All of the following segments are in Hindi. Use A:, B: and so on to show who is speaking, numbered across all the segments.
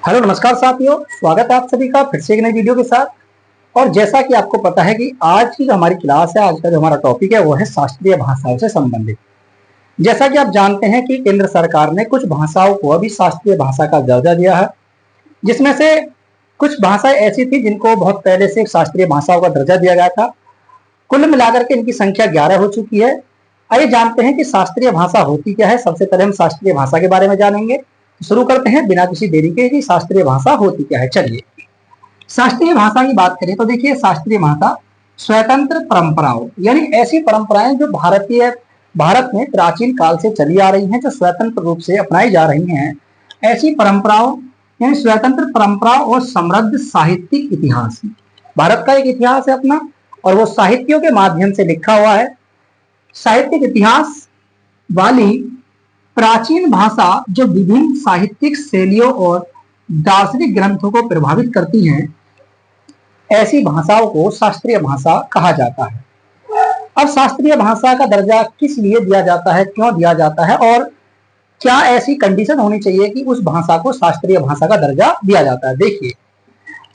A: हेलो नमस्कार साथियों, स्वागत है आप सभी का फिर से एक नई वीडियो के साथ। और जैसा कि आपको पता है कि आज की जो हमारी क्लास है, आज का जो हमारा टॉपिक है वो है शास्त्रीय भाषाओं से संबंधित। जैसा कि आप जानते हैं कि केंद्र सरकार ने कुछ भाषाओं को अभी शास्त्रीय भाषा का दर्जा दिया है, जिसमें से कुछ भाषाएं ऐसी थी जिनको बहुत पहले से शास्त्रीय भाषाओं का दर्जा दिया गया था। कुल मिलाकर के इनकी संख्या 11 हो चुकी है। आइए जानते हैं कि शास्त्रीय भाषा होती क्या है। सबसे पहले हम शास्त्रीय भाषा के बारे में जानेंगे। शुरू करते हैं बिना किसी देरी के कि शास्त्रीय भाषा होती क्या है। चलिए, शास्त्रीय भाषा की बात करें तो देखिए, शास्त्रीय भाषा स्वतंत्र परंपराओं यानी ऐसी परंपराएं जो भारत में प्राचीन काल से चली आ रही हैं, जो स्वतंत्र रूप से अपनाई जा रही हैं, ऐसी परंपराओं यानी स्वतंत्र परंपराओं और समृद्ध साहित्यिक इतिहास। भारत का एक इतिहास है अपना, और वो साहित्यों के माध्यम से लिखा हुआ है। साहित्यिक इतिहास वाली प्राचीन भाषा जो विभिन्न साहित्यिक शैलियों और दार्शनिक ग्रंथों को प्रभावित करती हैं, ऐसी भाषाओं को शास्त्रीय भाषा कहा जाता है। अब शास्त्रीय भाषा का दर्जा किस लिए दिया जाता है, क्यों दिया जाता है, और क्या ऐसी कंडीशन होनी चाहिए कि उस भाषा को शास्त्रीय भाषा का दर्जा दिया जाता है। देखिए,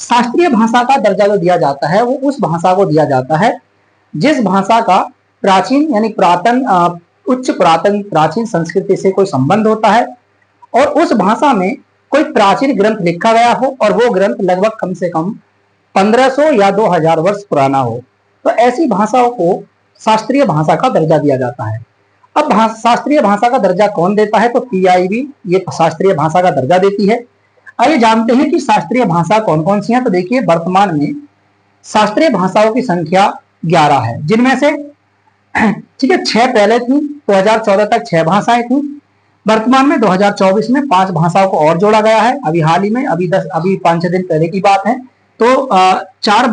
A: शास्त्रीय भाषा का दर्जा जो दिया जाता है वो उस भाषा को दिया जाता है जिस भाषा का प्राचीन यानी उच्च प्राचीन संस्कृति से कोई संबंध होता है, और उस भाषा में कोई प्राचीन ग्रंथ लिखा गया हो और वो ग्रंथ लगभग कम से कम 1500 या 2000 वर्ष पुराना हो, तो ऐसी भाषाओं को शास्त्रीय भाषा का दर्जा दिया जाता है। अब शास्त्रीय भाषा का दर्जा कौन देता है, तो पीआईबी ये शास्त्रीय भाषा का दर्जा देती है। आइए जानते हैं कि शास्त्रीय भाषा कौन कौन सी है। तो देखिए, वर्तमान में शास्त्रीय भाषाओं की संख्या 11 है, जिनमें से ठीक है 6 पहले थी, 2014 तक 6 भाषाएं थी। वर्तमान में 2024 में 5 भाषाओं को और जोड़ा गया है। अभी हाल ही में अभी 5-6 दिन पहले की बात है। तो 5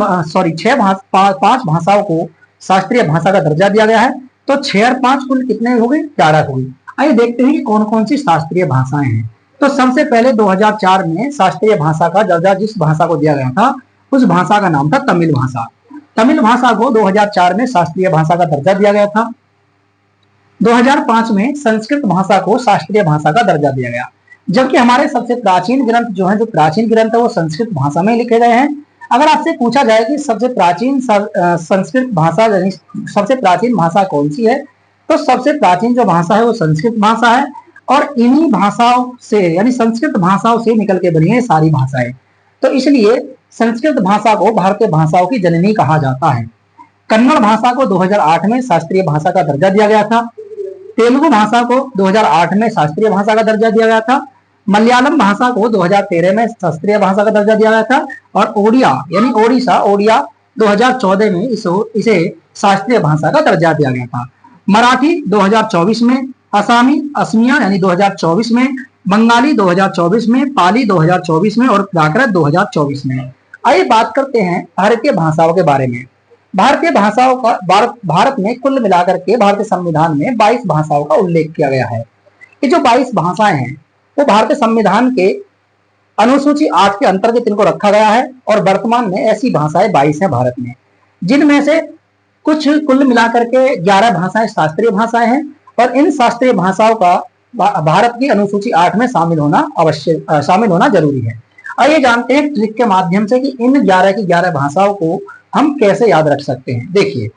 A: भाषाओं को शास्त्रीय भाषा का दर्जा दिया गया है। तो 6 और 5 कुल कितने हो गए, 11 हो गई। आइए देखते हैं कि कौन कौन सी शास्त्रीय भाषाएं हैं। तो सबसे पहले 2004 में शास्त्रीय भाषा का दर्जा जिस भाषा को दिया गया था, उस भाषा का नाम था तमिल भाषा। तमिल भाषा को 2004 में शास्त्रीय भाषा का दर्जा दिया गया था। 2005 में संस्कृत भाषा को शास्त्रीय भाषा का दर्जा दिया गया, जबकि हमारे सबसे प्राचीन ग्रंथ जो प्राचीन ग्रंथ है वो संस्कृत भाषा में लिखे गए हैं। अगर आपसे पूछा जाए कि सबसे प्राचीन संस्कृत भाषा यानी सबसे प्राचीन भाषा कौन सी है, तो सबसे प्राचीन जो भाषा है वो संस्कृत भाषा है। और इन्हीं भाषाओं से यानी संस्कृत भाषाओं से निकल के बनी है सारी भाषाएं। तो इसलिए संस्कृत भाषा को भारतीय भाषाओं की जननी कहा जाता है। कन्नड़ भाषा को 2008 में शास्त्रीय भाषा का दर्जा दिया गया था। तेलुगु भाषा को 2008 में शास्त्रीय भाषा का दर्जा दिया गया था। मलयालम भाषा को 2013 में शास्त्रीय भाषा का दर्जा दिया गया था। और ओडिया यानी ओडिया 2014 में इसे शास्त्रीय भाषा का दर्जा दिया गया था। मराठी 2024 में, असमिया यानी 2024 में, बंगाली 2024 में, पाली 2024 में और प्राकृत 2024 में। आइए बात करते हैं भारतीय भाषाओं के बारे में। भारतीय भाषाओं का भारत में कुल मिलाकर के भारतीय संविधान में 22 भाषाओं का उल्लेख किया गया है। ये जो 22 भाषाएं हैं वो भारतीय संविधान के अनुसूची 8 के अंतर्गत इनको रखा गया है। और वर्तमान में ऐसी भाषाएं 22 हैं भारत में, जिनमें से कुछ कुल मिलाकर के 11 भाषाएं शास्त्रीय भाषाएं हैं। और इन शास्त्रीय भाषाओं का भारत की अनुसूची 8 में शामिल होना जरूरी है। आइए जानते हैं ट्रिक के माध्यम से कि इन 11 की 11 भाषाओं को हम कैसे याद रख सकते हैं। देखिए,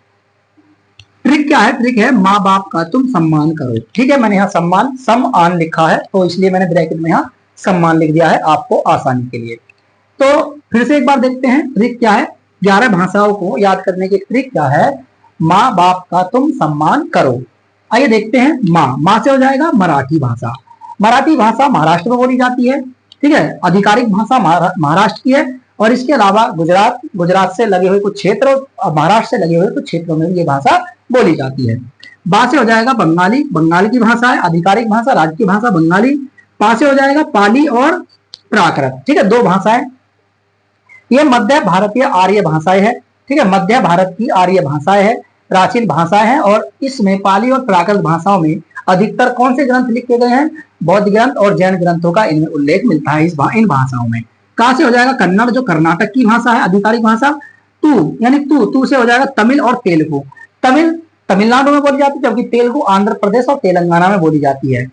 A: ट्रिक क्या है। ट्रिक है माँ बाप का तुम सम्मान करो। ठीक है, मैंने यहाँ सम्मान लिखा है, तो इसलिए मैंने ब्रैकेट में यहाँ सम्मान लिख दिया है आपको आसानी के लिए। तो फिर से एक बार देखते हैं ट्रिक क्या है। 11 भाषाओं को याद करने की ट्रिक क्या है, माँ बाप का तुम सम्मान करो। आइए देखते हैं। माँ से हो जाएगा मराठी भाषा। मराठी भाषा महाराष्ट्र में बोली जाती है। ठीक है, आधिकारिक भाषा महाराष्ट्र की है। और इसके अलावा गुजरात से लगे हुए कुछ क्षेत्र और महाराष्ट्र से लगे हुए कुछ क्षेत्रों में ये भाषा बोली जाती है। बा से हो जाएगा बंगाली की भाषा है, आधिकारिक भाषा राज्य की भाषा बंगाली। पा से हो जाएगा पाली और प्राकृत। ठीक है, 2 भाषाएं। ये मध्य भारतीय आर्य भाषाएं है। ठीक है, मध्य भारत की आर्य भाषाएं है, प्राचीन भाषाएं हैं। और इसमें पाली और प्राकृत भाषाओं में अधिकतर कौन से ग्रंथ लिखे गए हैं, बौद्ध ग्रंथ और जैन ग्रंथों का इनमें उल्लेख मिलता है इन भाषाओं में। कहां से हो जाएगा कन्नड़ जो कर्नाटक की भाषा है, आधिकारिक भाषा। तू से हो जाएगा तमिल और तेलुगु। तमिल तमिलनाडु में बोली जाती है, जबकि तेलुगु आंध्र प्रदेश और तेलंगाना में बोली जाती है।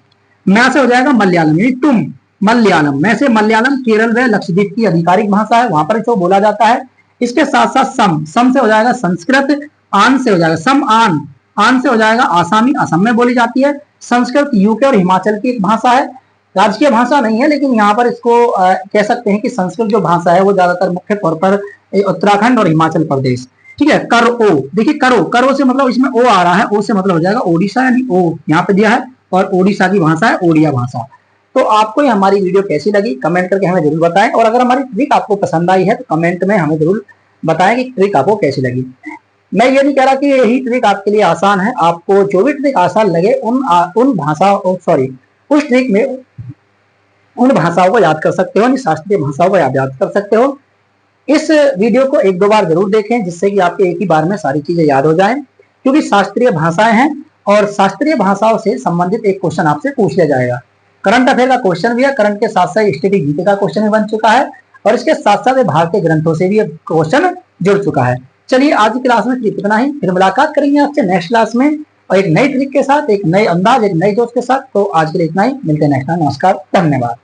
A: म्या से हो जाएगा मलयालम यानी तुम। मलयालम में से मलयालम केरल व लक्षद्वीप की आधिकारिक भाषा है, वहां पर इसको बोला जाता है। इसके साथ साथ सम से हो जाएगा संस्कृत, आन से हो जाएगा सम आन, आन से हो जाएगा आसामी, असम में बोली जाती है। संस्कृत यूके और हिमाचल की एक भाषा है, राजकीय भाषा नहीं है, लेकिन यहाँ पर इसको कह सकते हैं कि संस्कृत जो भाषा है वो ज्यादातर मुख्य तौर पर उत्तराखंड और हिमाचल प्रदेश। ठीक है, कर ओ, देखिए करो, करो से मतलब इसमें ओ आ रहा है, ओ से मतलब हो जाएगा ओडिशा, यानी ओ यहाँ पे दिया है, और ओडिशा की भाषा है ओडिया भाषा। तो आपको ये हमारी वीडियो कैसी लगी कमेंट करके हमें जरूर बताएं, और अगर हमारी ट्रिक आपको पसंद आई है तो कमेंट में हमें जरूर बताएं कि ट्रिक आपको कैसी लगी। मैं ये नहीं कह रहा कि यही ट्रिक आपके लिए आसान है, आपको जो भी ट्रिक आसान लगे उन भाषाओं सॉरी उस ट्रिक में उन भाषाओं को याद कर सकते हो, शास्त्रीय भाषाओं को याद कर सकते हो। इस वीडियो को एक दो बार जरूर देखें, जिससे कि आपके एक ही बार में सारी चीजें याद हो जाएं, क्योंकि शास्त्रीय भाषाएं हैं और शास्त्रीय भाषाओं से संबंधित एक क्वेश्चन आपसे पूछ लिया जाएगा। करंट अफेयर का क्वेश्चन भी है, करंट के साथ साथ स्टडी जीके का क्वेश्चन भी बन चुका है, और इसके साथ साथ भारतीय ग्रंथों से भी क्वेश्चन जुड़ चुका है। चलिए आज की क्लास में सिर्फ इतना ही, फिर मुलाकात करेंगे आपसे नेक्स्ट क्लास में और एक नई ट्रिक के साथ, एक नए अंदाज, एक नए जोश के साथ। तो आज के लिए इतना ही, मिलते हैं नेक्स्ट टाइम। नमस्कार, धन्यवाद।